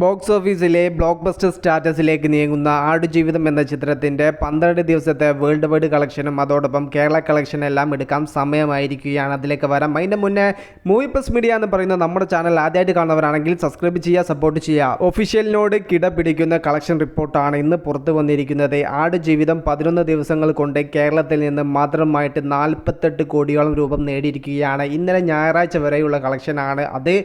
Box ഓഫീസിലെ block buster സ്റ്റാറ്റസിലേക്ക് നീങ്ങുന്ന ആടുജീവിതം എന്ന ചിത്രത്തിൻ്റെ 12 ദിവസത്തെ വേൾഡ് വൈഡ് കളക്ഷനും അതോടൊപ്പം കേരള കളക്ഷൻ എല്ലാം എടുക്കാൻ സമയമായിരിക്കുകയാണ്. അതിലേക്ക് വരാം. അതിൻ്റെ മുന്നേ മൂവി പ്ലസ് മീഡിയ എന്ന് പറയുന്ന നമ്മുടെ ചാനൽ ആദ്യമായിട്ട് കാണുന്നവരാണെങ്കിൽ സബ്സ്ക്രൈബ് ചെയ്യുക, സപ്പോർട്ട് ചെയ്യുക. ഒഫീഷ്യലിനോട് കിടപിടിക്കുന്ന കളക്ഷൻ റിപ്പോർട്ടാണ് ഇന്ന് പുറത്തു വന്നിരിക്കുന്നത്. ആടുജീവിതം 11 ദിവസങ്ങൾ കൊണ്ട് കേരളത്തിൽ നിന്ന് മാത്രമായിട്ട് 48 കോടിയോളം രൂപ നേടിയിരിക്കുകയാണ്. ഇന്നലെ ഞായറാഴ്ച വരെയുള്ള കളക്ഷനാണ് അത്.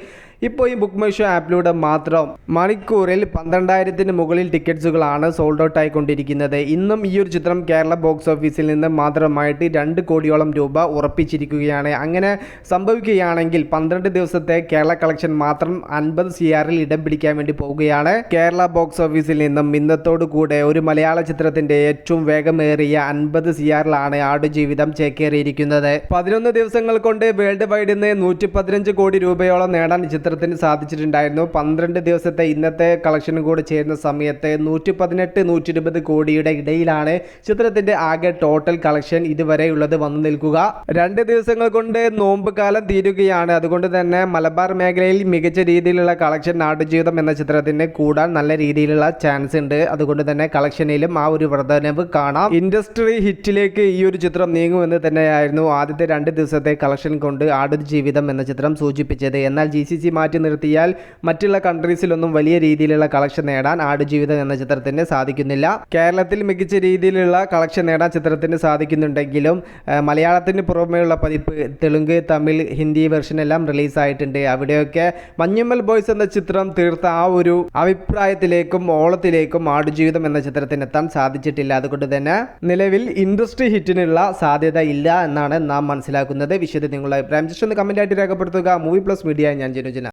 ഇപ്പോൾ ഈ ബുക്ക് മൈ ഷോ ആപ്പിലൂടെ മാത്രം മണിക്കൂറിൽ 12,000-ന് മുകളിൽ ടിക്കറ്റ്സുകളാണ് സോൾഡ് ഔട്ട് ആയിക്കൊണ്ടിരിക്കുന്നത്. ഇന്നും ഈ ഒരു ചിത്രം കേരള ബോക്സ് ഓഫീസിൽ നിന്ന് മാത്രമായിട്ട് 2 കോടിയോളം രൂപ ഉറപ്പിച്ചിരിക്കുകയാണ്. അങ്ങനെ സംഭവിക്കുകയാണെങ്കിൽ 12 ദിവസത്തെ കേരള കളക്ഷൻ മാത്രം 50 CR ഇടം പിടിക്കാൻ വേണ്ടി പോവുകയാണ്. കേരള ബോക്സ് ഓഫീസിൽ നിന്നും ഇന്നത്തോടു കൂടെ ഒരു മലയാള ചിത്രത്തിന്റെ ഏറ്റവും വേഗമേറിയ 50 CR ആടുജീവിതം ചേക്കേറിയിരിക്കുന്നത്. 11 ദിവസങ്ങൾ കൊണ്ട് വേൾഡ് വൈഡിൽ നിന്ന് 115 കോടി രൂപയോളം നേടാൻ ചിത്രത്തിന് സാധിച്ചിട്ടുണ്ടായിരുന്നു. 12 ദിവസത്തെ ഇന്നത്തെ കളക്ഷനും കൂടെ ചേരുന്ന സമയത്ത് 118-120 കോടിയുടെ ഇടയിലാണ് ചിത്രത്തിന്റെ ആകെ ടോട്ടൽ കളക്ഷൻ ഇതുവരെയുള്ളത് വന്നു നിൽക്കുക. 2 ദിവസങ്ങൾ കൊണ്ട് നോമ്പ് കാലം തീരുകയാണ്. അതുകൊണ്ട് തന്നെ മലബാർ മേഖലയിൽ മികച്ച രീതിയിലുള്ള കളക്ഷൻ ആടുജീവിതം എന്ന ചിത്രത്തിന് കൂടാൻ നല്ല രീതിയിലുള്ള ചാൻസ് ഉണ്ട്. അതുകൊണ്ട് തന്നെ കളക്ഷനിലും ആ ഒരു വർധനവ് കാണാം. ഇൻഡസ്ട്രി ഹിറ്റിലേക്ക് ഈ ഒരു ചിത്രം നീങ്ങുമെന്ന് തന്നെയായിരുന്നു ആദ്യത്തെ 2 ദിവസത്തെ കളക്ഷൻ കൊണ്ട് ആടുജീവിതം എന്ന ചിത്രം സൂചിപ്പിച്ചത്. എന്നാൽ GCC മാറ്റി നിർത്തിയാൽ മറ്റുള്ള കൺട്രീസിലൊന്നും വലിയ രീതിയിലുള്ള കളക്ഷൻ നേടാൻ ആടുജീവിതം എന്ന ചിത്രത്തിന് സാധിക്കുന്നില്ല. കേരളത്തിൽ മികച്ച രീതിയിലുള്ള കളക്ഷൻ നേടാൻ ചിത്രത്തിന് സാധിക്കുന്നുണ്ടെങ്കിലും മലയാളത്തിന് പുറമേയുള്ള പതിപ്പ് തെലുങ്ക്, തമിഴ്, ഹിന്ദി വെർഷൻ എല്ലാം റിലീസായിട്ടുണ്ട്. അവിടെയൊക്കെ മഞ്ഞുമ്മൽ ബോയ്സ് എന്ന ചിത്രം തീർത്ത ആ ഒരു അഭിപ്രായത്തിലേക്കും ഓളത്തിലേക്കും ആടുജീവിതം എന്ന ചിത്രത്തിന് എത്താൻ സാധിച്ചിട്ടില്ല. അതുകൊണ്ട് തന്നെ നിലവിൽ ഇൻഡസ്ട്രി ഹിറ്റിനുള്ള സാധ്യത ഇല്ല എന്നാണ് നാം മനസ്സിലാക്കുന്നത്. വിഷയത്തിൽ നിങ്ങളുടെ അഭിപ്രായം ജസ്റ്റ് ഒന്ന് കമന്റ് ആയിട്ട് രേഖപ്പെടുത്തുക. മൂവി പ്ലസ് മീഡിയ, ഞാൻ ജിനുജന.